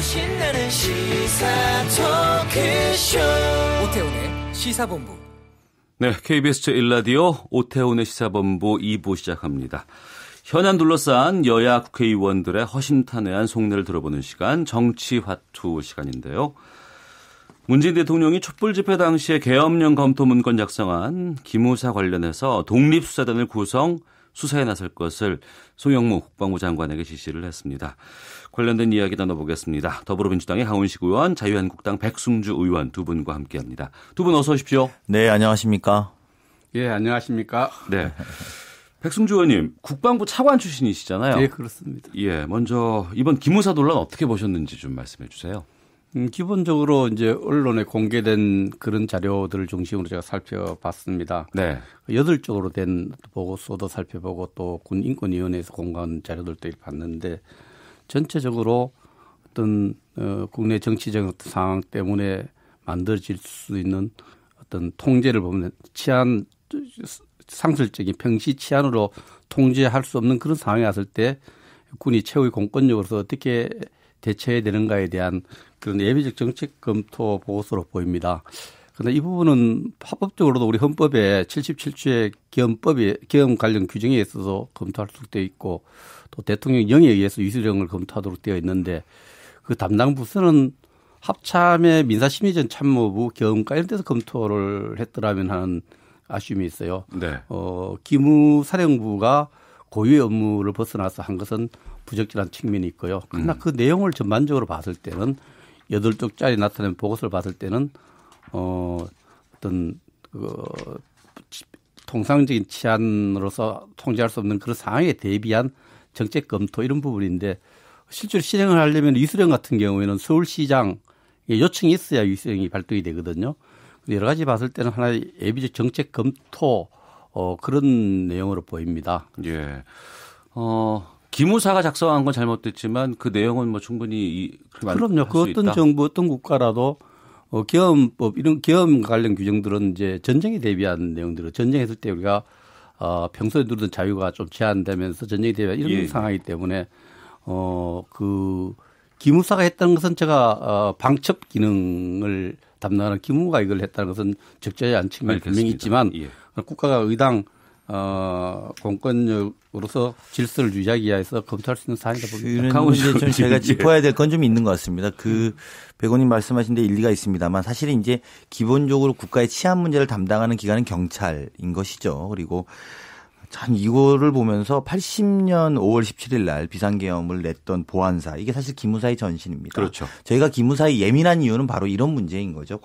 신나는 시사 토크쇼 오태훈의 시사본부. 네, KBS 제1라디오 오태훈의 시사본부 2부 시작합니다. 현안 둘러싼 여야 국회의원들의 허심탄회한 속내를 들어보는 시간, 정치화투 시간인데요. 문재인 대통령이 촛불 집회 당시에 계엄령 검토 문건 작성한 기무사 관련해서 독립수사단을 구성, 수사에 나설 것을 송영무 국방부 장관에게 지시를 했습니다. 관련된 이야기 나눠보겠습니다. 더불어민주당의 강훈식 의원, 자유한국당 백승주 의원 두 분과 함께합니다. 두 분 어서 오십시오. 네, 안녕하십니까. 예, 안녕하십니까. 네, 백승주 의원님, 국방부 차관 출신이시잖아요. 네, 그렇습니다. 예, 먼저 이번 기무사 논란 어떻게 보셨는지 좀 말씀해 주세요. 기본적으로 이제 언론에 공개된 그런 자료들을 중심으로 제가 살펴봤습니다. 네. 8쪽으로 된 보고서도 살펴보고 또 군인권위원회에서 공개한 자료들도 봤는데 전체적으로 어떤 국내 정치적 상황 때문에 만들어질 수 있는 어떤 통제를 보면 치안 상술적인 평시 치안으로 통제할 수 없는 그런 상황에 왔을 때 군이 최후의 공권력으로서 어떻게 대처해야 되는가에 대한 그런 예비적 정책 검토 보고서로 보입니다. 그런데 이 부분은 합법적으로도 우리 헌법에 77조의 계엄 관련 규정에 있어서 검토할 수 되어 있고 또 대통령령에 의해서 위수령을 검토하도록 되어 있는데 그 담당 부서는 합참의 민사심의전 참모부 계엄 관련돼서 검토를 했더라면 하는 아쉬움이 있어요. 네. 기무사령부가 고유의 업무를 벗어나서 한 것은 부적절한 측면이 있고요. 그러나 그 내용을 전반적으로 봤을 때는 8쪽짜리 나타낸 보고서를 봤을 때는 어떤 통상적인 치안으로서 통제할 수 없는 그런 상황에 대비한 정책 검토 이런 부분인데 실제로 실행을 하려면 위수령 같은 경우에는 서울시장 요청이 있어야 위수령이 발동이 되거든요. 여러 가지 봤을 때는 하나의 예비적 정책 검토 그런 내용으로 보입니다. 예. 기무사가 작성한 건 잘못됐지만 그 내용은 뭐 충분히 그럼요. 그 어떤 정부, 어떤 국가라도 계엄법 이런 계엄 관련 규정들은 이제 전쟁에 대비한 내용들을 전쟁했을 때 우리가 평소에 누리던 자유가 좀 제한되면서 전쟁에 대비한 이런 상황이기 때문에 그 기무사가 했다는 것은 제가 방첩 기능을 담당하는 기무가 이걸 했다는 것은 적절히 않은 측면이 분명히 있지만 국가가 의당 공권력으로서 질서를 유지하기 위해서 검토할 수 있는 사안이다 봅니다. 그런 문제 좀 제가 짚어야 될 건 좀 있는 것 같습니다. 백 의원님 말씀하신 데 일리가 있습니다만 사실은 이제 기본적으로 국가의 치안 문제를 담당하는 기관은 경찰인 것이죠. 그리고 참 이거를 보면서 80년 5월 17일 날 비상계엄을 냈던 보안사 이게 사실 기무사의 전신입니다. 그렇죠. 저희가 기무사의 예민한 이유는 바로 이런 문제인 거죠.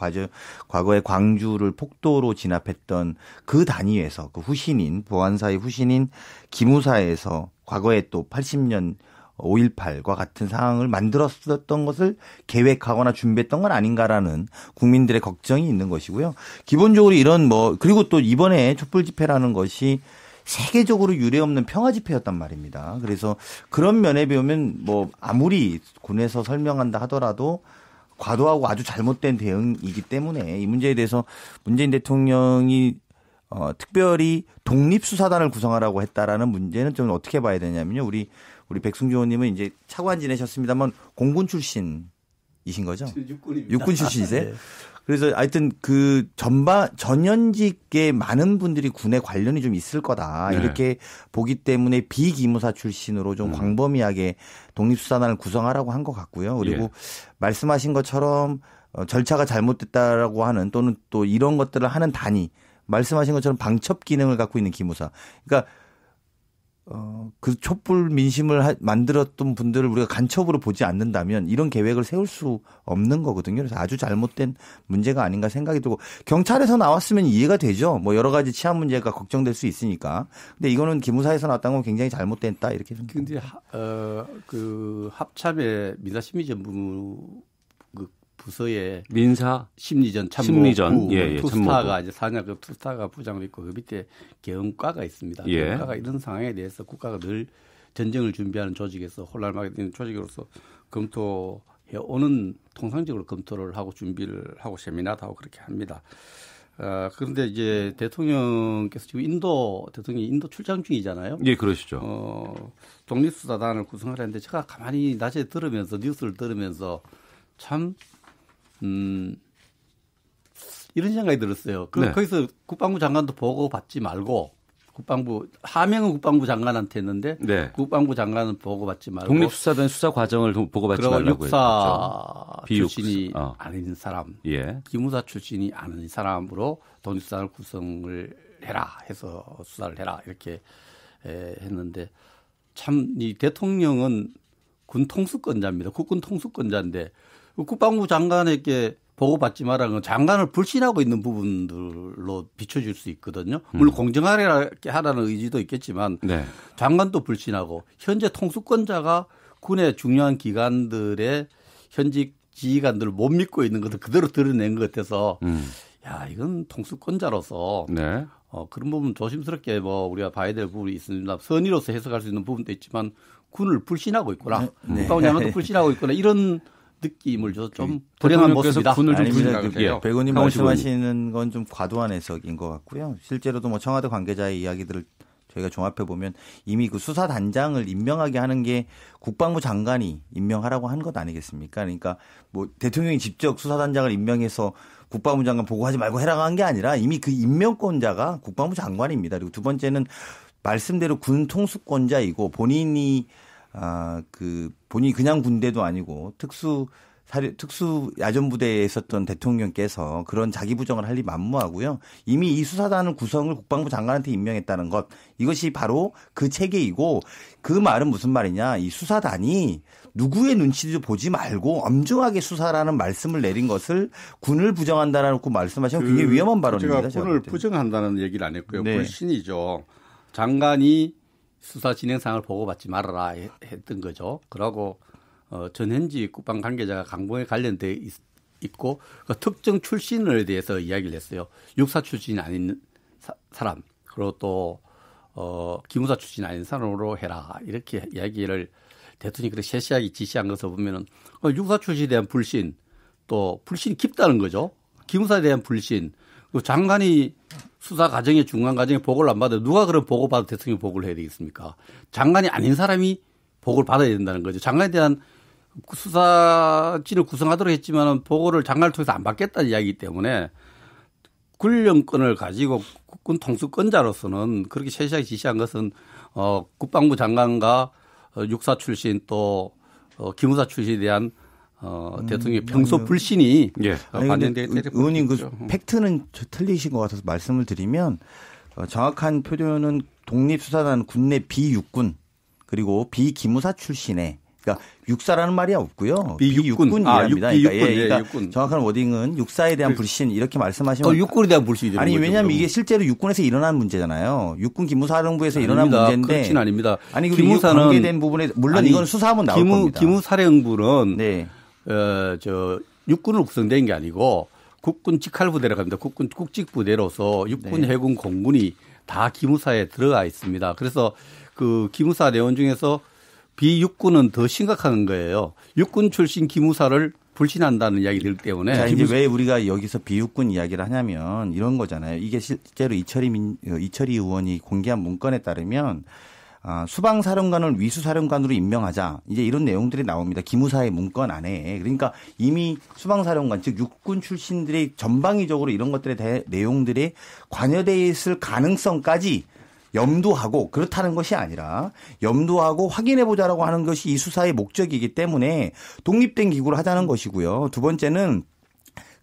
과거에 광주를 폭도로 진압했던 그 단위에서 그 후신인 보안사의 후신인 기무사에서 과거에 또 80년 5.18과 같은 상황을 만들었었던 것을 계획하거나 준비했던 건 아닌가라는 국민들의 걱정이 있는 것이고요. 기본적으로 이런 그리고 또 이번에 촛불 집회라는 것이 세계적으로 유례없는 평화 집회였단 말입니다. 그래서 그런 면에 비하면 아무리 군에서 설명한다 하더라도 과도하고 아주 잘못된 대응이기 때문에 이 문제에 대해서 문재인 대통령이 특별히 독립수사단을 구성하라고 했다라는 문제는 좀 어떻게 봐야 되냐면요. 우리 백승주 의원님은 이제 차관 지내셨습니다만 공군 출신이신 거죠? 육군입니다. 육군 출신이세요? 네. 그래서 하여튼 전현직에 많은 분들이 군에 관련이 좀 있을 거다. 이렇게 보기 때문에 비기무사 출신으로 좀 광범위하게 독립수사단을 구성하라고 한 것 같고요. 그리고 말씀하신 것처럼 절차가 잘못됐다라고 하는 또는 또 이런 것들을 하는 단위 말씀하신 것처럼 방첩 기능을 갖고 있는 기무사. 그러니까 그 촛불 민심을 만들었던 분들을 우리가 간첩으로 보지 않는다면 이런 계획을 세울 수 없는 거거든요. 그래서 아주 잘못된 문제가 아닌가 생각이 들고 경찰에서 나왔으면 이해가 되죠. 여러 가지 치안 문제가 걱정될 수 있으니까. 근데 이거는 기무사에서 나왔다는 건 굉장히 잘못됐다 이렇게 생각합니다. 근데 그 합참의 민사심의전부 부서에 민사 심리전 참모부 투스타가 이제 산하급 투스타가 부장으로 있고 그 밑에 계엄과가 있습니다. 계엄과가 이런 상황에 대해서 국가가 늘 전쟁을 준비하는 조직에서 혼란하게 되는 조직으로서 검토해 오는 통상적으로 검토를 하고 준비를 하고 세미나도 하고 그렇게 합니다. 그런데 이제 대통령께서 지금 대통령이 인도 출장 중이잖아요. 예, 그러시죠. 독립수사단을 구성하려는데 제가 가만히 낮에 뉴스를 들으면서 참, 이런 생각이 들었어요. 네. 거기서 국방부 장관도 보고 받지 말고, 하명은 국방부 장관한테 했는데, 네. 국방부 장관은 보고 받지 말고. 독립수사단 수사 과정을 보고 받지 말라고 했죠. 육사 출신이 비육사. 아닌 사람, 예. 기무사 출신이 아닌 사람으로 독립수사단을 구성을 해라 해서 수사를 해라 이렇게 했는데 참 이 대통령은 군 통수권자입니다. 국군 통수권자인데 국방부 장관에게 보고받지 말라는 건 장관을 불신하고 있는 부분들로 비춰질 수 있거든요. 물론 공정하게 하라는 의지도 있겠지만 네. 장관도 불신하고 현재 통수권자가 군의 중요한 기관들의 현직 지휘관들을 못 믿고 있는 것을 그대로 드러낸 것 같아서 야 이건 통수권자로서 네. 그런 부분 조심스럽게 우리가 봐야 될 부분이 있습니다. 선의로서 해석할 수 있는 부분도 있지만 군을 불신하고 있구나. 국방부 장관도 불신하고 있구나. 이런 느낌을 줘서 좀 불행한 모습이다. 군을 좀 아닙니다. 불신하게. 백의원님 말씀하시는 건 좀 과도한 해석인 것 같고요. 실제로도 청와대 관계자의 이야기들을 저희가 종합해 보면 이미 그 수사단장을 임명하게 하는 게 국방부 장관이 임명하라고 한 것 아니겠습니까? 그러니까 대통령이 직접 수사단장을 임명해서 국방부 장관 보고하지 말고 해라고 한 게 아니라 이미 그 임명권자가 국방부 장관입니다. 그리고 두 번째는 말씀대로 군 통수권자이고 본인이 그냥 군대도 아니고 특수 야전부대에 있었던 대통령께서 그런 자기 부정을 할 리 만무하고요. 이미 이 수사단을 구성을 국방부 장관한테 임명했다는 것 이것이 바로 그 체계이고 그 말은 무슨 말이냐. 이 수사단이 누구의 눈치도 보지 말고 엄중하게 수사라는 말씀을 내린 것을 군을 부정한다라고 말씀하시면 굉장히 위험한 발언입니다. 제가 군을 부정한다는 얘기를 안 했고요. 네. 불신이죠. 장관이 수사 진행상을 보고받지 말아라 했던 거죠. 그러고 전현직 국방 관계자가 강봉에 관련돼 있고 그 특정 출신에 대해서 이야기를 했어요. 육사 출신이 아닌 사람 그리고 또 기무사 출신이 아닌 사람으로 해라 이렇게 이야기를 대통령이 그렇게 세세하게 지시한 것을 보면은 육사 출신에 대한 불신 또 불신이 깊다는 거죠. 기무사에 대한 불신 그 장관이 수사 과정에 중간 과정에 보고를 안 받아요. 누가 그런 보고 받아 대통령이 보고를 해야 되겠습니까? 장관이 아닌 사람이 보고를 받아야 된다는 거죠. 장관에 대한 수사진을 구성하도록 했지만 보고를 장관을 통해서 안 받겠다는 이야기이기 때문에 군령권을 가지고 국군 통수권자로서는 그렇게 세세하게 지시한 것은 국방부 장관과 육사 출신 또 기무사 출신에 대한 대통령의 평소 불신이 반영되게 되는 의원님 그 팩트는 틀리신 것 같아서 말씀을 드리면 정확한 표현은 독립수사단 군내 비육군 그리고 비기무사 출신의 그러니까 육사라는 말이 없고요. 비육군이랍니다. 그러니까 육군. 정확한 워딩은 육사에 대한 불신 이렇게 말씀하시면 육군에 대한 불신이 되는 아니 거죠, 왜냐하면 그러면. 이게 실제로 육군에서 일어난 문제잖아요. 육군 기무사령부에서 일어난 문제인데 그렇지는 아닙니다. 아니 기무사는 관계된 부분에 물론 이건 수사하면 나올 겁니다. 기무사령부는 네. 육군으로 구성된 게 아니고 국군 직할부대라고 합니다. 국군 국직부대로서 육군, 해군, 공군이 다 기무사에 들어가 있습니다. 그래서 그 기무사 내원 중에서 비육군은 더 심각한 거예요. 육군 출신 기무사를 불신한다는 이야기들 때문에. 자, 이제 왜 우리가 여기서 비육군 이야기를 하냐면 이런 거잖아요. 이게 실제로 이철희 의원이 공개한 문건에 따르면 수방사령관을 위수사령관으로 임명하자. 이제 이런 내용들이 나옵니다. 기무사의 문건 안에. 그러니까 이미 수방사령관, 즉 육군 출신들이 전방위적으로 이런 것들에 대해 내용들이 관여되어 있을 가능성까지 염두하고 그렇다는 것이 아니라 염두하고 확인해보자라고 하는 것이 이 수사의 목적이기 때문에 독립된 기구를 하자는 것이고요. 두 번째는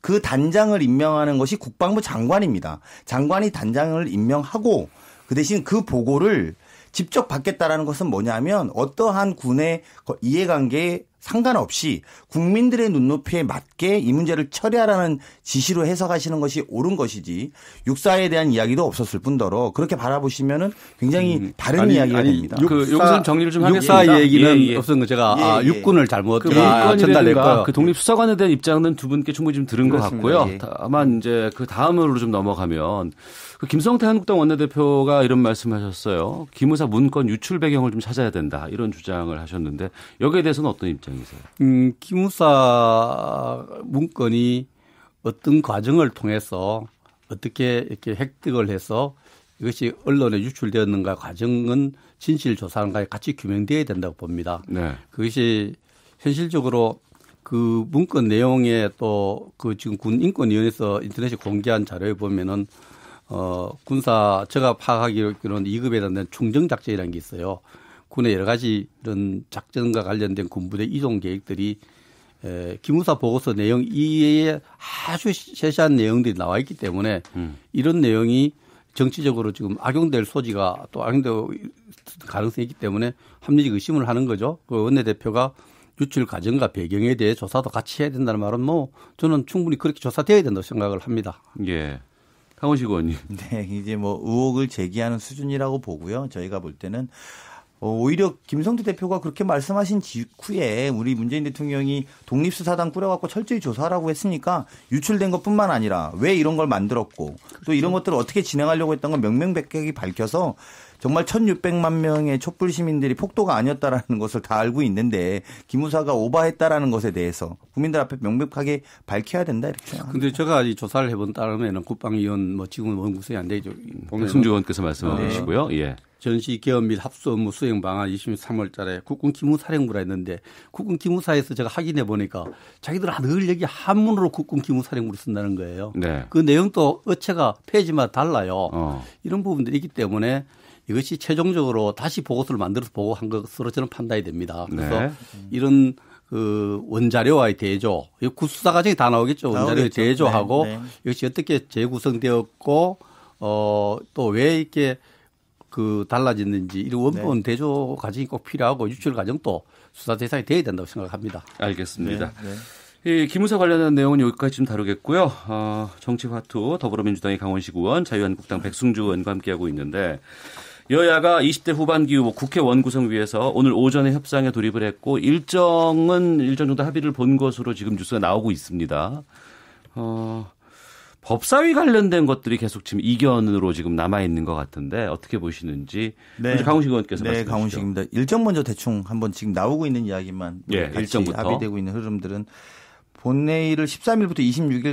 그 단장을 임명하는 것이 국방부 장관입니다. 장관이 단장을 임명하고 그 대신 그 보고를 직접 받겠다라는 것은 뭐냐면 어떠한 군의 이해관계에 상관없이 국민들의 눈높이에 맞게 이 문제를 처리하라는 지시로 해석하시는 것이 옳은 것이지 육사에 대한 이야기도 없었을 뿐더러 그렇게 바라보시면은 굉장히 다른 이야기가 됩니다. 여기서 정리를 좀 하겠습니다. 육사 얘기는 없었던 거 제가 육군을 잘못 전달했고요. 그 독립수사관에 대한 입장은 두 분께 충분히 좀 들은 그렇습니다. 것 같고요. 예. 다만 이제 그 다음으로 좀 넘어가면 그 김성태 한국당 원내대표가 이런 말씀하셨어요. 기무사 문건 유출 배경을 좀 찾아야 된다 이런 주장을 하셨는데 여기에 대해서는 어떤 입장이세요? 기무사 문건이 어떤 과정을 통해서 어떻게 이렇게 획득을 해서 이것이 언론에 유출되었는가 과정은 진실조사랑과 같이 규명되어야 된다고 봅니다. 네. 그것이 현실적으로 그 문건 내용에 또 그 지금 군인권위원회에서 인터넷에 공개한 자료에 보면은 군사 제가 파악하기로는 2급에 대한 충정작전이라는 게 있어요. 군의 여러 가지 이런 작전과 관련된 군부대 이동 계획들이 기무사 보고서 내용 이외에 아주 세세한 내용들이 나와 있기 때문에 이런 내용이 정치적으로 지금 악용될 소지가 또 악용될 가능성이 있기 때문에 합리적 의심을 하는 거죠. 그 원내대표가 유출 과정과 배경에 대해 조사도 같이 해야 된다는 말은 뭐 저는 충분히 그렇게 조사돼야 된다고 생각을 합니다. 예. 강원식 의원님. 네, 이제 뭐 의혹을 제기하는 수준이라고 보고요. 저희가 볼 때는 오히려 김성태 대표가 그렇게 말씀하신 직후에 우리 문재인 대통령이 독립수사단 꾸려갖고 철저히 조사하라고 했으니까 유출된 것뿐만 아니라 왜 이런 걸 만들었고 또 이런 것들을 어떻게 진행하려고 했던 건 명명백백히 밝혀서 정말 1,600만 명의 촛불 시민들이 폭도가 아니었다라는 것을 다 알고 있는데 기무사가 오바했다라는 것에 대해서 국민들 앞에 명백하게 밝혀야 된다 이렇게 생각합니다. 그런데 제가 이 조사를 해본 따르면 국방위원 뭐 지금은 원구성이 안 되죠. 승주 의원께서 말씀하시고요. 예. 전시 개업 및 합수 업무 수행 방안 23월 달에 국군 기무사령부라 했는데 국군 기무사에서 제가 확인해 보니까 자기들 늘 여기 한문으로 국군 기무사령부를 쓴다는 거예요. 네. 그 내용도 어체가 페이지마다 달라요. 이런 부분들이 있기 때문에 이것이 최종적으로 다시 보고서를 만들어서 보고한 것으로 저는 판단이 됩니다. 그래서 네. 이런 그 원자료와의 대조, 구수사 과정이 다 나오겠죠. 원자료의 대조하고 네. 네. 이것이 어떻게 재구성되었고 또 왜 이렇게 그 달라졌는지 이런 원본 네. 대조 과정이 꼭 필요하고 유출 과정도 수사 대상이 돼야 된다고 생각합니다. 알겠습니다. 네. 네. 이 기무사 관련한 내용은 여기까지 좀 다루겠고요. 정치화투 더불어민주당의 강원식 의원, 자유한국당 백승주 의원과 함께하고 있는데 여야가 20대 후반기 후 국회 원구성 위해서 오늘 오전에 협상에 돌입을 했고 일정 정도 합의를 본 것으로 지금 뉴스가 나오고 있습니다. 법사위 관련된 것들이 계속 지금 이견으로 지금 남아있는 것 같은데 어떻게 보시는지. 네. 강훈식 의원께서 말씀해 주시죠. 네, 강훈식입니다. 일정 먼저 대충 한번 지금 나오고 있는 이야기만 예, 일정부터 합의되고 있는 흐름들은 본회의를 13일부터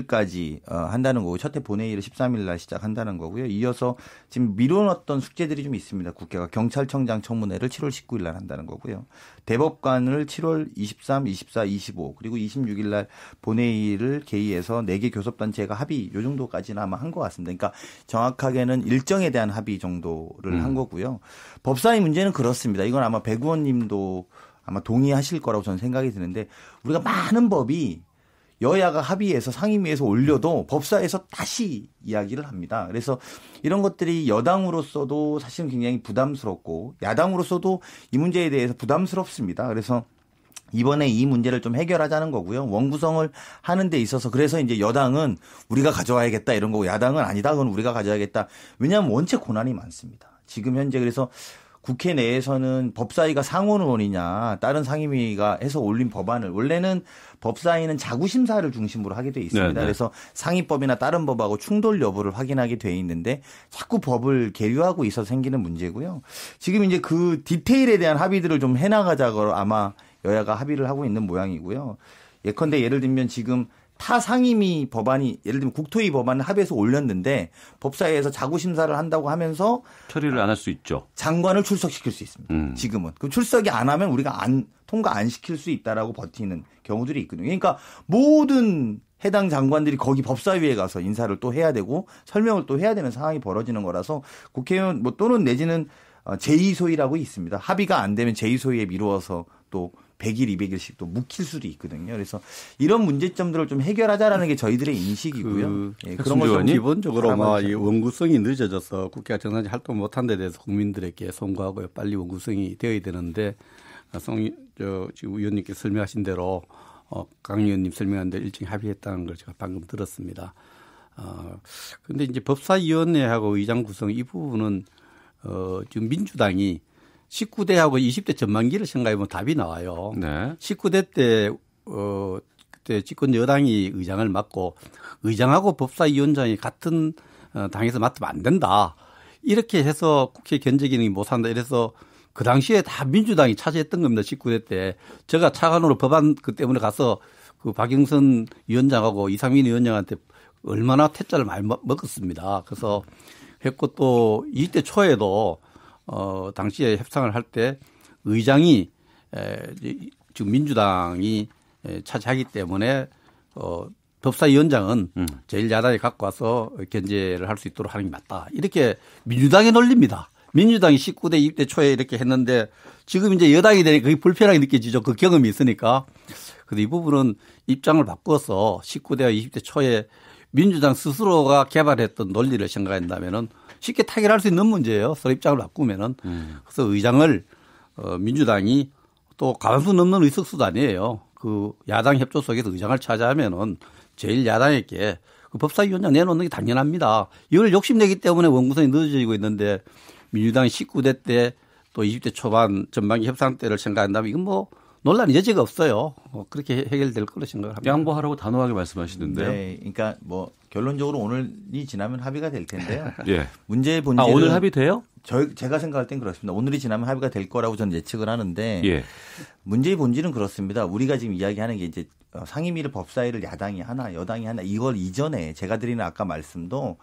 26일까지 한다는 거고 첫 해 본회의를 13일 날 시작한다는 거고요. 이어서 지금 미뤄놨던 숙제들이 좀 있습니다. 국회가 경찰청장 청문회를 7월 19일 날 한다는 거고요. 대법관을 7월 23, 24, 25 그리고 26일 날 본회의를 개의해서 4개 교섭단체가 합의 요 정도까지는 아마 한 것 같습니다. 그러니까 정확하게는 일정에 대한 합의 정도를 한 거고요. 법사위 문제는 그렇습니다. 이건 아마 백 의원님도 아마 동의하실 거라고 저는 생각이 드는데 우리가 많은 법이 여야가 합의해서 상임위에서 올려도 법사위에서 다시 이야기를 합니다. 그래서 이런 것들이 여당으로서도 사실은 굉장히 부담스럽고 야당으로서도 이 문제에 대해서 부담스럽습니다. 그래서 이번에 이 문제를 좀 해결하자는 거고요. 원구성을 하는 데 있어서 그래서 이제 여당은 우리가 가져와야겠다 이런 거고 야당은 아니다 그건 우리가 가져야겠다. 왜냐하면 원체 고난이 많습니다. 지금 현재 그래서 국회 내에서는 법사위가 상원의원이냐 다른 상임위가 해서 올린 법안을 원래는 법사위는 자구심사를 중심으로 하게 돼 있습니다. 네네. 그래서 상위법이나 다른 법하고 충돌 여부를 확인하게 돼 있는데 자꾸 법을 계류하고 있어서 생기는 문제고요. 지금 이제 그 디테일에 대한 합의들을 좀 해나가자고 아마 여야가 합의를 하고 있는 모양이고요. 예컨대 예를 들면 지금 타 상임위 법안이 예를 들면 국토위 법안을 합의해서 올렸는데 법사위에서 자구심사를 한다고 하면서 처리를 안 할 수 있죠. 장관을 출석시킬 수 있습니다. 지금은. 그럼 출석이 안 하면 우리가 통과 안 시킬 수 있다라고 버티는 경우들이 있거든요. 그러니까 모든 해당 장관들이 거기 법사위에 가서 인사를 또 해야 되고 설명을 또 해야 되는 상황이 벌어지는 거라서 국회의원 뭐 또는 내지는 제2소위라고 있습니다. 합의가 안 되면 제2소위에 미루어서 또 100일, 200일씩 또 묵힐 수도 있거든요. 그래서 이런 문제점들을 좀 해결하자라는 게 저희들의 인식이고요. 그런 것은 기본적으로 이 원구성이 늦어져서 국회가 정상적인 활동 못한 데 대해서 국민들에게 송구하고요. 빨리 원구성이 되어야 되는데 지금 의원님께서 설명하신 대로 강 의원님 설명한 대로 일찍 합의했다는 걸 제가 방금 들었습니다. 그런데 이제 법사위원회하고 의장 구성 이 부분은 지금 민주당이 19대하고 20대 전반기를 생각해보면 답이 나와요. 네. 19대 때, 그때 집권 여당이 의장을 맡고 의장하고 법사위원장이 같은 당에서 맡으면 안 된다. 이렇게 해서 국회 견제 기능이 못 한다. 이래서 그 당시에 다 민주당이 차지했던 겁니다. 19대 때. 제가 차관으로 법안 그 때문에 가서 그 박영선 위원장하고 이상민 위원장한테 얼마나 퇴짜를 많이 먹었습니다. 그래서 했고 또 20대 초에도 당시에 협상을 할 때 의장이 지금 민주당이 차지하기 때문에 법사위원장은 제1야당이 갖고 와서 견제를 할 수 있도록 하는 게 맞다. 이렇게 민주당의 논리입니다. 민주당이 19대 20대 초에 이렇게 했는데 지금 이제 여당이 되니까 그게 불편하게 느껴지죠. 그 경험이 있으니까. 그래서 이 부분은 입장을 바꿔서 19대와 20대 초에 민주당 스스로가 개발했던 논리를 생각한다면은 쉽게 타결할 수 있는 문제예요. 서로 입장을 바꾸면은. 그래서 의장을 민주당이 또 과반수 넘는 의석수도 아니에요. 그 야당 협조 속에서 의장을 차지하면은 제1야당에게 그 법사위원장 내놓는 게 당연합니다. 이걸 욕심내기 때문에 원구성이 늦어지고 있는데 민주당이 19대 때 또 20대 초반 전반기 협상 때를 생각한다면 이건 뭐 논란 여지가 없어요. 그렇게 해결될 거로 생각합니다. 양보하라고 단호하게 말씀하시는데요. 네, 그러니까 뭐 결론적으로 오늘이 지나면 합의가 될 텐데요. 예. 문제의 본질은 오늘 합의돼요? 제가 생각할 땐 그렇습니다. 오늘이 지나면 합의가 될 거라고 저는 예측을 하는데 예. 문제의 본질은 그렇습니다. 우리가 지금 이야기하는 게 이제 상임위를 법사위를 야당이 하나 여당이 하나 이걸 이전에 제가 드리는 아까 말씀도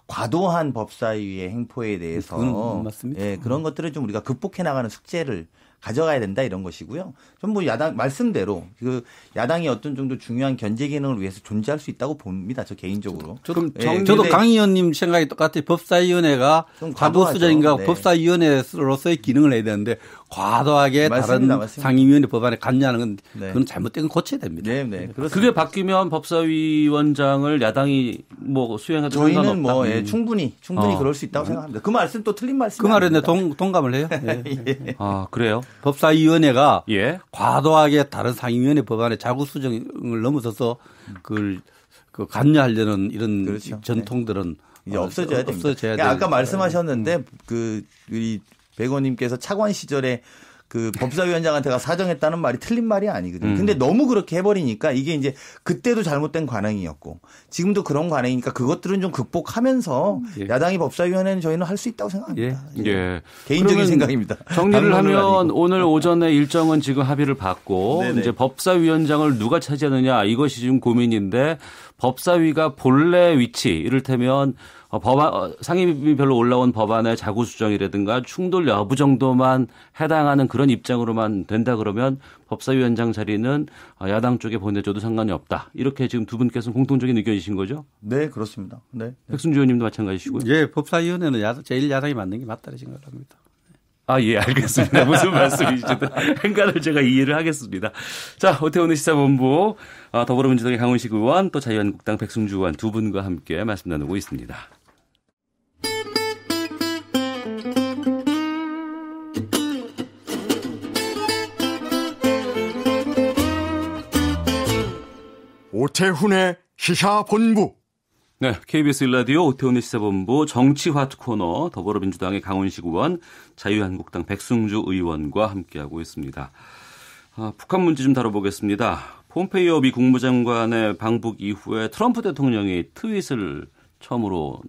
과도한 법사위의 행포에 대해서 맞습니다. 예, 그런 것들을 좀 우리가 극복해 나가는 숙제를 가져가야 된다 이런 것이고요. 전 뭐 야당 말씀대로 그 야당이 어떤 정도 중요한 견제 기능을 위해서 존재할 수 있다고 봅니다. 저 개인적으로. 저도 강 의원님 생각이 똑같아요. 법사위원회가 과도수적인가 네. 법사위원회로서의 기능을 해야 되는데 과도하게 다른 상임위원회 법안에 관여하는 건 그건 잘못된 건 고쳐야 됩니다. 네, 네. 그게 바뀌면 법사위원장을 야당이 뭐 수행해도 저희는 뭐 충분히 그럴 수 있다고 생각합니다. 그 말씀 또 틀린 말씀. 그 말에 동감을 해요. 네. 예. 아 그래요? 법사위원회가 예. 과도하게 다른 상임위원회 법안에 자구 수정을 넘어서서 그 관여하려는 이런 그렇죠. 전통들은 이제 없어져야 됩니다. 그러니까 아까 말씀하셨는데 우리 백 의원님께서 차관 시절에 그 법사위원장한테가 사정했다는 말이 틀린 말이 아니거든요. 근데 너무 그렇게 해버리니까 이게 이제 그때도 잘못된 관행이었고 지금도 그런 관행이니까 그것들은 좀 극복하면서 야당이 법사위원회는 저희는 할 수 있다고 생각합니다. 예. 개인적인 생각입니다. 정리를 하면 오늘 오전에 일정은 지금 합의를 받고 네네. 이제 법사위원장을 누가 차지하느냐 이것이 지금 고민인데 법사위가 본래 위치 이를테면 상임위별로 올라온 법안의 자구 수정이라든가 충돌 여부 정도만 해당하는 그런 입장으로만 된다 그러면 법사위원장 자리는 야당 쪽에 보내줘도 상관이 없다. 이렇게 지금 두 분께서는 공통적인 의견이신 거죠? 네, 그렇습니다. 네. 백순주 의원님도 마찬가지시고요. 예, 법사위원회는 제1야당이 맞는 게 맞다고 생각합니다. 예, 알겠습니다. 무슨 말씀이시든 행간을 제가 이해를 하겠습니다. 자, 오태훈의 시사본부 더불어민주당의 강훈식 의원 또 자유한국당 백승주 의원 두 분과 함께 말씀 나누고 있습니다. 오태훈의 시사본부. 네, KBS 1라디오 오태훈의 시사본부 정치화투 코너 더불어민주당의 강훈식 의원, 자유한국당 백승주 의원과 함께하고 있습니다. 북한 문제 좀 다뤄보겠습니다. 폼페이오 미 국무장관의 방북 이후에 트럼프 대통령이 트윗을 처음으로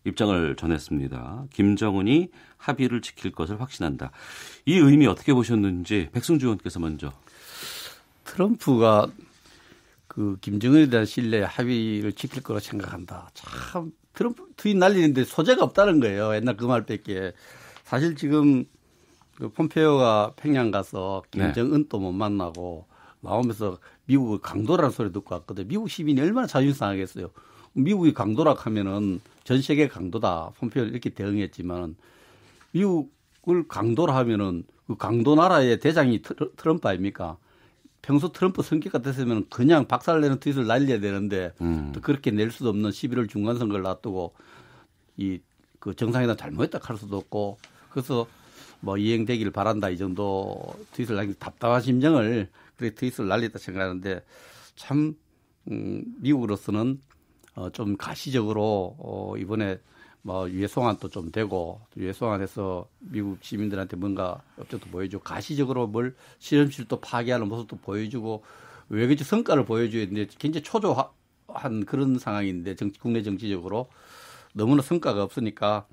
입장을 전했습니다. 김정은이 합의를 지킬 것을 확신한다. 이 의미 어떻게 보셨는지 백승주 의원께서 먼저. 트럼프가 그 김정은에 대한 신뢰 합의를 지킬 거라 생각한다. 참 트럼프 트윗 날리는데 소재가 없다는 거예요. 옛날 그 말밖에. 사실 지금 그 폼페이오가 평양 가서 김정은도 못 만나고 나오면서 미국을 강도라는 소리 듣고 왔거든요. 미국 시민이 얼마나 자존심 상하겠어요. 미국이 강도라 하면은 전 세계 강도다. 폼페이오 이렇게 대응했지만 미국을 강도라 하면은 그 강도 나라의 대장이 트럼프 아닙니까? 평소 트럼프 성격 같았으면 그냥 박살내는 트윗을 날려야 되는데 또 그렇게 낼 수도 없는 11월 중간선거를 놔두고 그 정상회담 잘못했다 할 수도 없고 그래서 뭐 이행되기를 바란다 이 정도 트윗을 날린 답답한 심정을 그렇게 트윗을 날렸다 생각하는데 참 미국으로서는 좀 가시적으로 이번에 뭐 유해 송환도 좀 되고 유해 송환해서 미국 시민들한테 뭔가 업적도 보여주고 가시적으로 뭘 실험실도 파괴하는 모습도 보여주고 외교적 성과를 보여줘야 되는데 굉장히 초조한 그런 상황인데 국내 정치적으로 너무나 성과가 없으니까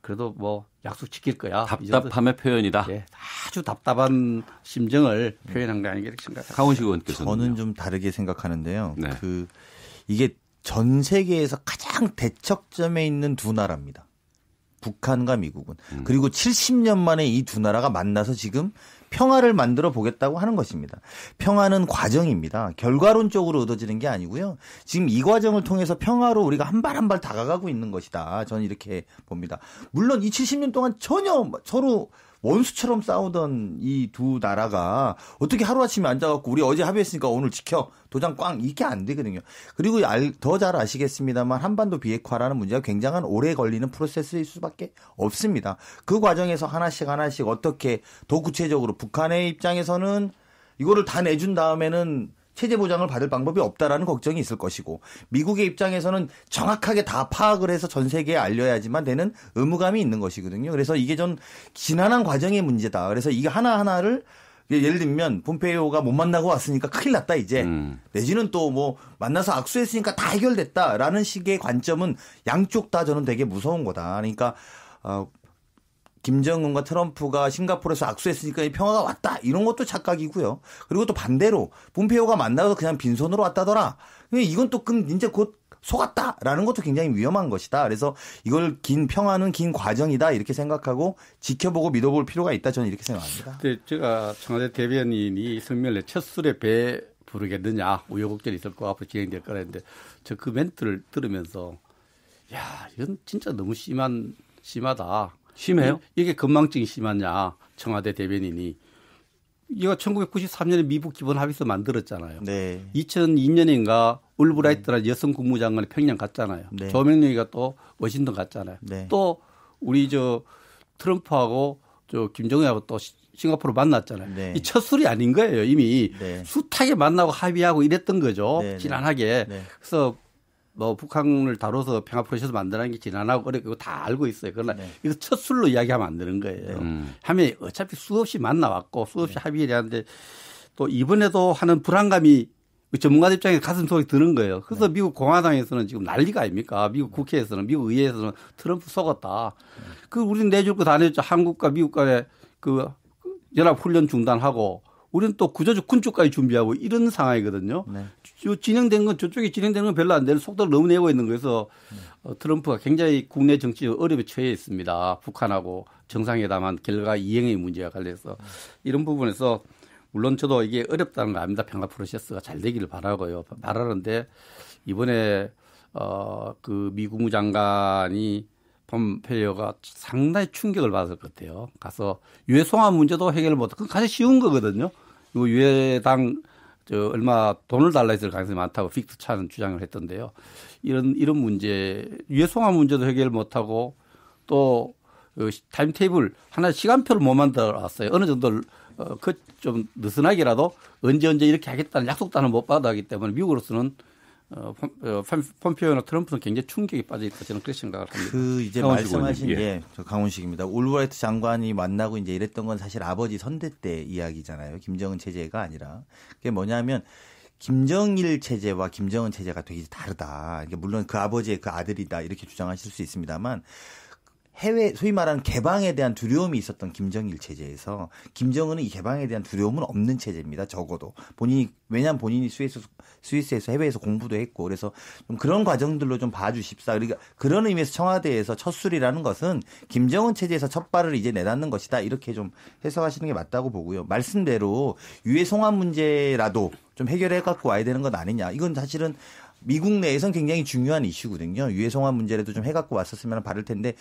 그래도 뭐 약속 지킬 거야. 답답함의 표현이다. 네, 아주 답답한 심정을 표현한 거 아니겠 생각합니다. 강훈식 의원께서는 저는 좀 다르게 생각하는데요. 네. 이게 전 세계에서 가장 대척점에 있는 두 나라입니다. 북한과 미국은. 그리고 70년 만에 이 두 나라가 만나서 지금 평화를 만들어 보겠다고 하는 것입니다. 평화는 과정입니다. 결과론적으로 얻어지는 게 아니고요. 지금 이 과정을 통해서 평화로 우리가 한 발 한 발 다가가고 있는 것이다. 저는 이렇게 봅니다. 물론 이 70년 동안 전혀 서로 원수처럼 싸우던 이 두 나라가 어떻게 하루아침에 앉아갖고 우리 어제 합의했으니까 오늘 지켜 도장 꽝 이게 안 되거든요. 그리고 더 잘 아시겠습니다만 한반도 비핵화라는 문제가 굉장한 오래 걸리는 프로세스일 수밖에 없습니다. 그 과정에서 하나씩 어떻게 더 구체적으로 북한의 입장에서는 이거를 다 내준 다음에는 체제 보장을 받을 방법이 없다라는 걱정이 있을 것이고 미국의 입장에서는 정확하게 다 파악을 해서 전 세계에 알려야지만 되는 의무감이 있는 것이거든요. 그래서 이게 좀 지난한 과정의 문제다. 그래서 이게 하나하나를 예를 들면 폼페이오가 못 만나고 왔으니까 큰일 났다 이제 내지는 또 뭐 만나서 악수했으니까 다 해결됐다라는 식의 관점은 양쪽 다 저는 되게 무서운 거다. 그러니까 김정은과 트럼프가 싱가포르에서 악수했으니까 평화가 왔다. 이런 것도 착각이고요. 그리고 또 반대로 폼페이오가 만나서 그냥 빈손으로 왔다더라. 이건 또 이제 곧 속았다라는 것도 굉장히 위험한 것이다. 그래서 이걸 평화는 긴 과정이다. 이렇게 생각하고 지켜보고 믿어볼 필요가 있다. 저는 이렇게 생각합니다. 근데 제가 청와대 대변인이 성명을 첫 술에 배 부르겠느냐. 우여곡절이 있을 거 앞으로 진행될 거라 했는데 저 그 멘트를 들으면서 야 이건 진짜 너무 심하다. 심해요? 이게 건망증이 심하냐. 청와대 대변인이. 이거 1993년에 미국 기본 합의서 만들었잖아요. 네. 2002년인가 올브라이트라는 여성 국무장관이 평양 갔잖아요. 네. 조명래가 또 워싱턴 갔잖아요. 네. 또 우리 트럼프하고 김정은하고 또 싱가포르 만났잖아요. 네. 이 첫 술이 아닌 거예요. 이미 네. 숱하게 만나고 합의하고 이랬던 거죠. 네. 지난하게. 네. 그래서 뭐 북한을 다뤄서 평화 프로세스 만드는 게 지난하고 어렵고 다 알고 있어요. 그러나 네. 이거 첫 술로 이야기하면 안 되는 거예요. 하면 어차피 수없이 만나왔고 수없이 합의를 하는데 또 이번에도 하는 불안감이 전문가들 입장에 가슴 속에 드는 거예요. 그래서 미국 공화당에서는 지금 난리가 아닙니까? 미국 국회에서는 미국 의회에서는 트럼프 속았다. 그 우리는 내줄 거 다 냈죠. 한국과 미국 간에 그 연합훈련 중단하고 우리는 또 구조적 군축까지 준비하고 이런 상황이거든요. 네. 진행된 건 저쪽에 진행되는 건 별로 안 되는 속도를 너무 내고 있는 거여서 트럼프가 굉장히 국내 정치적 어려움에 처해 있습니다. 북한하고 정상회담한 결과 이행의 문제와 관련해서 이런 부분에서 물론 저도 이게 어렵다는 거 압니다. 평화 프로세스가 잘 되기를 바라는데 이번에 그 미 국무장관이 폼페이오가 상당히 충격을 받을 것 같아요. 가서 유해 송환 문제도 해결을 못하고 그건 가장 쉬운 거거든요. 이 유해당 얼마 돈을 달라 했을 가능성이 많다고 빅터 차는 주장을 했던데요. 이런 문제, 유해 송환 문제도 해결 못하고 또 타임 테이블 하나 시간표를 못 만들어 왔어요. 어느 정도 좀 느슨하게라도 언제 이렇게 하겠다는 약속도 하나 못 받아가기 때문에 미국으로서는 폼페이오나 트럼프는 굉장히 충격이 빠져 있다 저는 그렇게 생각을 합니다. 그 이제 말씀하신 게 저 강훈식입니다. 올브라이트 장관이 만나고 이제 이랬던 건 사실 아버지 선대 때 이야기잖아요. 김정은 체제가 아니라 그게 뭐냐면 김정일 체제와 김정은 체제가 되게 다르다. 물론 그 아버지의 그 아들이다 이렇게 주장하실 수 있습니다만. 해외 소위 말하는 개방에 대한 두려움이 있었던 김정일 체제에서 김정은은 이 개방에 대한 두려움은 없는 체제입니다. 적어도 왜냐하면 본인이 스위스에서 해외에서 공부도 했고 그래서 좀 그런 과정들로 좀 봐주십사. 그러니까 그런 의미에서 청와대에서 첫 술이라는 것은 김정은 체제에서 첫 발을 이제 내닫는 것이다. 이렇게 좀 해석하시는 게 맞다고 보고요. 말씀대로 유해 송환 문제라도 좀 해결해 갖고 와야 되는 것 아니냐. 이건 사실은 미국 내에선 굉장히 중요한 이슈거든요. 유해 송환 문제라도 좀 해갖고 왔었으면 바를 텐데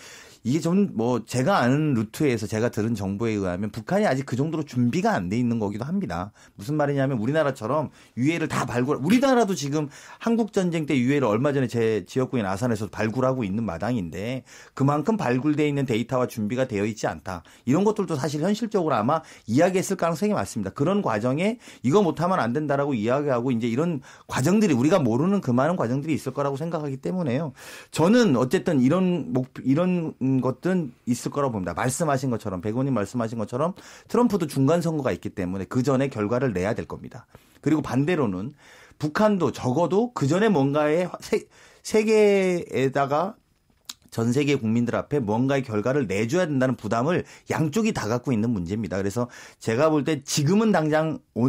이게 좀 뭐 제가 아는 루트에서 제가 들은 정보에 의하면 북한이 아직 그 정도로 준비가 안 돼 있는 거기도 합니다. 무슨 말이냐면 우리나라처럼 유해를 다 우리나라도 지금 한국 전쟁 때 유해를 얼마 전에 제 지역구인 아산에서 발굴하고 있는 마당인데 그만큼 발굴돼 있는 데이터와 준비가 되어 있지 않다. 이런 것들도 사실 현실적으로 아마 이야기했을 가능성이 많습니다. 그런 과정에 이거 못하면 안 된다라고 이야기하고 이제 이런 과정들이 우리가 모르는 그 많은 과정들이 있을 거라고 생각하기 때문에요. 저는 어쨌든 이런 것들은 있을 거라고 봅니다. 말씀하신 것처럼 백원님 말씀하신 것처럼 트럼프도 중간 선거가 있기 때문에 그 전에 결과를 내야 될 겁니다. 그리고 반대로는 북한도 적어도 그 전에 뭔가의 세계에다가 전 세계 국민들 앞에 뭔가의 결과를 내줘야 된다는 부담을 양쪽이 다 갖고 있는 문제입니다. 그래서 제가 볼 때 지금은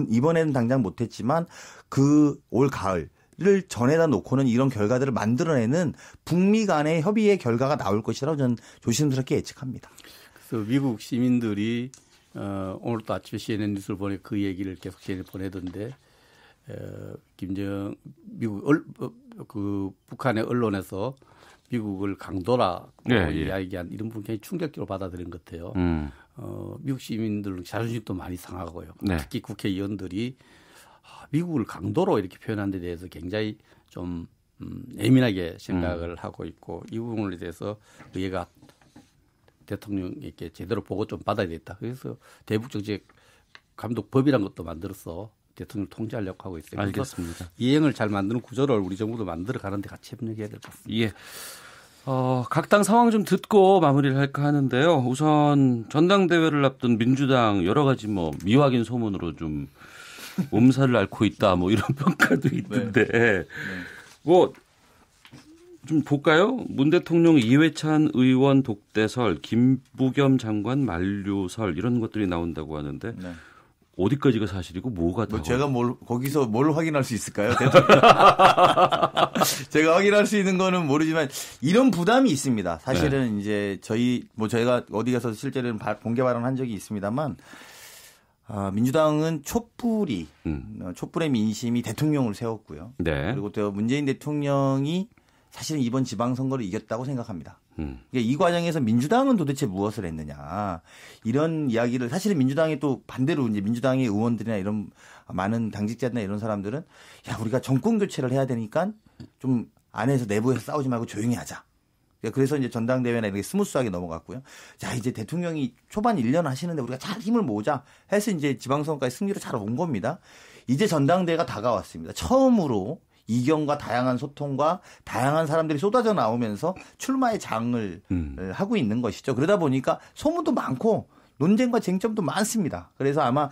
이번에는 당장 못했지만 그 올 가을 를 전에다 놓고는 이런 결과들을 만들어내는 북미 간의 협의의 결과가 나올 것이라고 저는 조심스럽게 예측합니다. 그래서 미국 시민들이 오늘도 아침에 CNN 뉴스를 보내 그 얘기를 계속 CNN 보내던데 북한의 언론에서 미국을 강도라고 이야기한 이런 부분 굉장히 충격적으로 받아들인 것 같아요. 미국 시민들 자존심도 많이 상하고요. 네. 특히 국회의원들이 미국을 강도로 이렇게 표현한 데 대해서 굉장히 좀 예민하게 생각을 하고 있고 이 부분에 대해서 얘가 대통령에게 제대로 보고 좀 받아야 되겠다. 그래서 대북정책 감독법이라는 것도 만들어서 대통령을 통제하려고 하고 있어요. 알겠습니다. 이행을 잘 만드는 구조를 우리 정부도 만들어 가는데 같이 협력해야 될 것 같습니다. 예. 각 당 상황 좀 듣고 마무리를 할까 하는데요. 우선 전당대회를 앞둔 민주당 여러 가지 미확인 소문으로 좀 몸살을 앓고 있다 이런 평가도 있던데 좀 볼까요? 문 대통령 이회찬 의원 독대설, 김부겸 장관 만류설 이런 것들이 나온다고 하는데 어디까지가 사실이고 뭐가 다 제가 거기서 뭘 확인할 수 있을까요? 제가 확인할 수 있는 거는 모르지만 이런 부담이 있습니다. 사실은 이제 저희가 어디 가서 실제로는 공개 발언한 적이 있습니다만 민주당은 촛불의 민심이 대통령을 세웠고요. 네. 그리고 또 문재인 대통령이 사실은 이번 지방선거를 이겼다고 생각합니다. 그러니까 이 과정에서 민주당은 도대체 무엇을 했느냐 이런 이야기를 사실은 민주당이 또 반대로 이제 민주당의 의원들이나 이런 많은 당직자들이나 이런 사람들은 우리가 정권 교체를 해야 되니까 좀 안에서 내부에서 싸우지 말고 조용히 하자. 그래서 이제 전당대회나 이렇게 스무스하게 넘어갔고요. 자, 이제 대통령이 초반 1년 하시는데 우리가 잘 힘을 모으자 해서 이제 지방선거까지 승리로 잘 온 겁니다. 이제 전당대회가 다가왔습니다. 처음으로 이견과 다양한 소통과 다양한 사람들이 쏟아져 나오면서 출마의 장을 하고 있는 것이죠. 그러다 보니까 소문도 많고 논쟁과 쟁점도 많습니다. 그래서 아마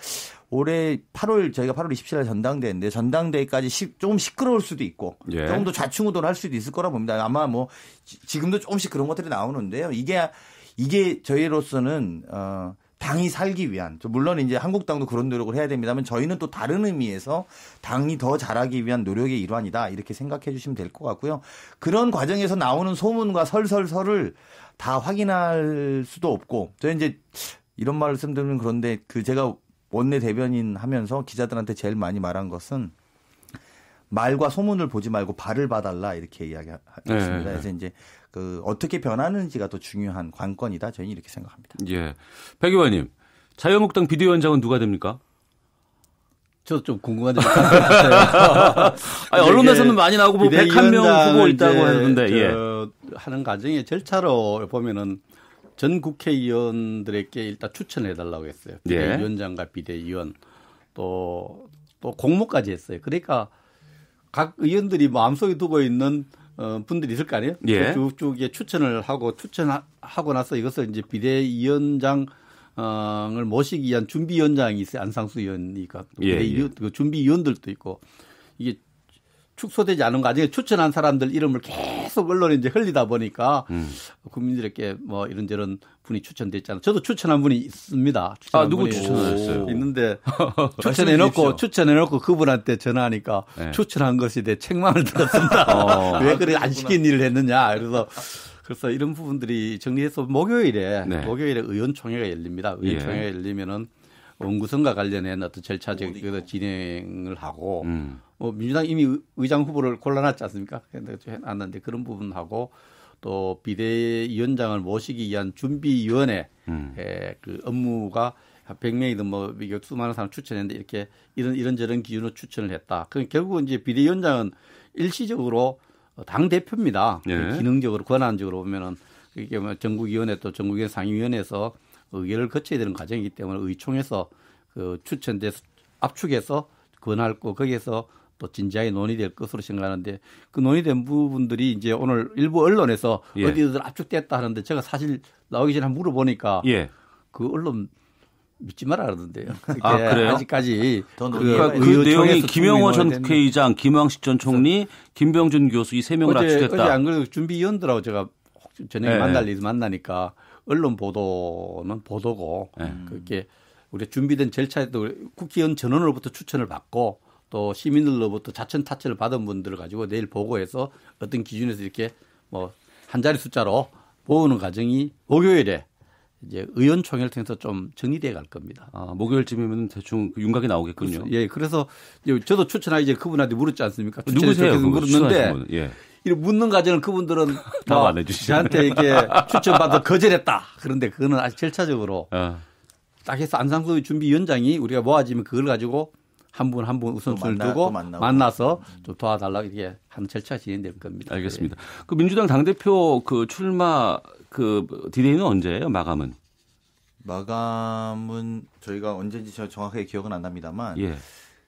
올해 저희가 8월 27일 전당대회인데 전당대회까지 조금 시끄러울 수도 있고 조금 더 좌충우돌할 수도 있을 거라 봅니다. 아마 지금도 조금씩 그런 것들이 나오는데요. 이게 저희로서는 당이 살기 위한, 물론 이제 한국당도 그런 노력을 해야 됩니다만 저희는 또 다른 의미에서 당이 더 잘하기 위한 노력의 일환이다 이렇게 생각해 주시면 될 것 같고요. 그런 과정에서 나오는 소문과 설설설을 다 확인할 수도 없고 저희 이제 이런 말씀드리면 그런데 제가 원내 대변인 하면서 기자들한테 제일 많이 말한 것은 말과 소문을 보지 말고 발을 봐달라 이렇게 이야기했습니다. 그래서 이제 어떻게 변하는지가 더 중요한 관건이다. 저희는 이렇게 생각합니다. 예, 백 의원님, 자유한국당 비대위원장은 누가 됩니까? 저도 좀 궁금한데 같아요. 언론에서는 많이 나오고 101명 후보 있다고 하는데 하는 과정의 절차로 보면은 전 국회의원들에게 일단 추천해달라고 했어요. 비대위원장과 비대위원 또 공모까지 했어요. 그러니까 각 의원들이 마음속에 두고 있는 분들이 있을 거 아니에요? 쭉쭉에 추천을 하고 나서 이것을 이제 비대위원장을 모시기 위한 준비위원장이 있어요. 안상수 의원이니까 그 준비위원들도 있고 이게 축소되지 않은 과정에 추천한 사람들 이름을 계속 언론에 이제 흘리다 보니까 국민들에게 이런저런 분이 추천됐잖아요. 저도 추천한 분이 있습니다. 누구 추천하셨어요? 있는데 추천해놓고 그분한테 전화하니까 추천한 것에 대해 책망을 들었습니다. 왜 그래 안 시킨 일을 했느냐. 그래서 이런 부분들이 정리해서 목요일에 의원총회가 열립니다. 의원총회가 열리면은 원구성과 관련된 어떤 절차적 진행을 하고 민주당 이미 의장 후보를 골라놨지 않습니까? 해놨는데 그런 부분하고 또 비대위원장을 모시기 위한 준비위원회 그 업무가 100명이든 수많은 사람 추천했는데 이렇게 이런저런 기준으로 추천을 했다. 그럼 결국은 이제 비대위원장은 일시적으로 당 대표입니다. 기능적으로 권한적으로 보면은 이게 전국위원회 또 전국위원 상임위원회에서 의결을 거쳐야 되는 과정이기 때문에 의총에서 추천돼서 압축해서 권할고 거기에서 또 진지하게 논의될 것으로 생각하는데 그 논의된 부분들이 이제 오늘 일부 언론에서 어디들 압축됐다 하는데 제가 사실 나오기 전에 물어보니까 그 언론 믿지 말아 그러던데요. 그래요? 아직까지 그 내용이 김영호 전 국회의장, 김황식 전 총리, 김병준 교수 이 세 명을 압축했다. 어제 안 그래도 준비위원들하고 제가 저녁에 만날 일이 만나니까 언론 보도는 보도고 그렇게 우리 준비된 절차에도 국회의원 전원으로부터 추천을 받고 또 시민들로부터 자천 타천을 받은 분들을 가지고 내일 보고해서 어떤 기준에서 이렇게 뭐 한 자리 숫자로 모으는 과정이 목요일에 이제 의원총회를 통해서 좀 정리돼 갈 겁니다. 아, 목요일쯤이면 대충 윤곽이 나오겠군요. 예, 그래서 저도 추천하기 전에 그분한테 물었지 않습니까? 누구세요? 물었는데 예. 이런 묻는 과정을 그분들은 답 안 해주시죠. 저한테 이렇게 추천받아 거절했다. 그런데 그거는 아직 절차적으로 딱 해서 안상수 준비위원장이 우리가 모아지면 그걸 가지고 한 분 한 분 우선순위를 두고 만나서 좀 도와달라고 이렇게 하는 절차가 진행될 겁니다. 알겠습니다. 그 민주당 당대표 그 출마 그 디데이는 언제예요? 마감은? 마감은 저희가 언제인지 저 정확하게 기억은 안 납니다만 예.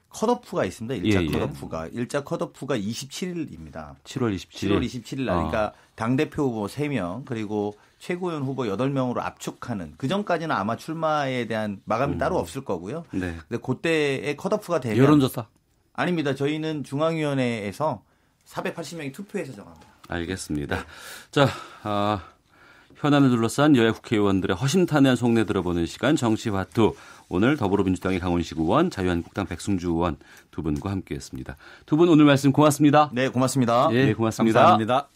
컷오프가 있습니다. 일자 예, 예. 컷오프가. 일자 컷오프가 27일입니다. 7월 27일. 7월 27일 날. 그러니까 당대표 후보 3명 그리고 최고위원 후보 8명으로 압축하는 그 전까지는 아마 출마에 대한 마감이 따로 없을 거고요. 네. 근데 그때의 컷오프가 되면 여론조사. 아닙니다. 저희는 중앙위원회에서 480명이 투표해서 정합니다. 알겠습니다. 자, 현안을 둘러싼 여야 국회의원들의 허심탄회한 속내 들어보는 시간 정치화투. 오늘 더불어민주당의 강훈식 의원, 자유한국당 백승주 의원 두 분과 함께했습니다. 두 분 오늘 말씀 고맙습니다. 네, 고맙습니다. 네, 고맙습니다. 감사합니다.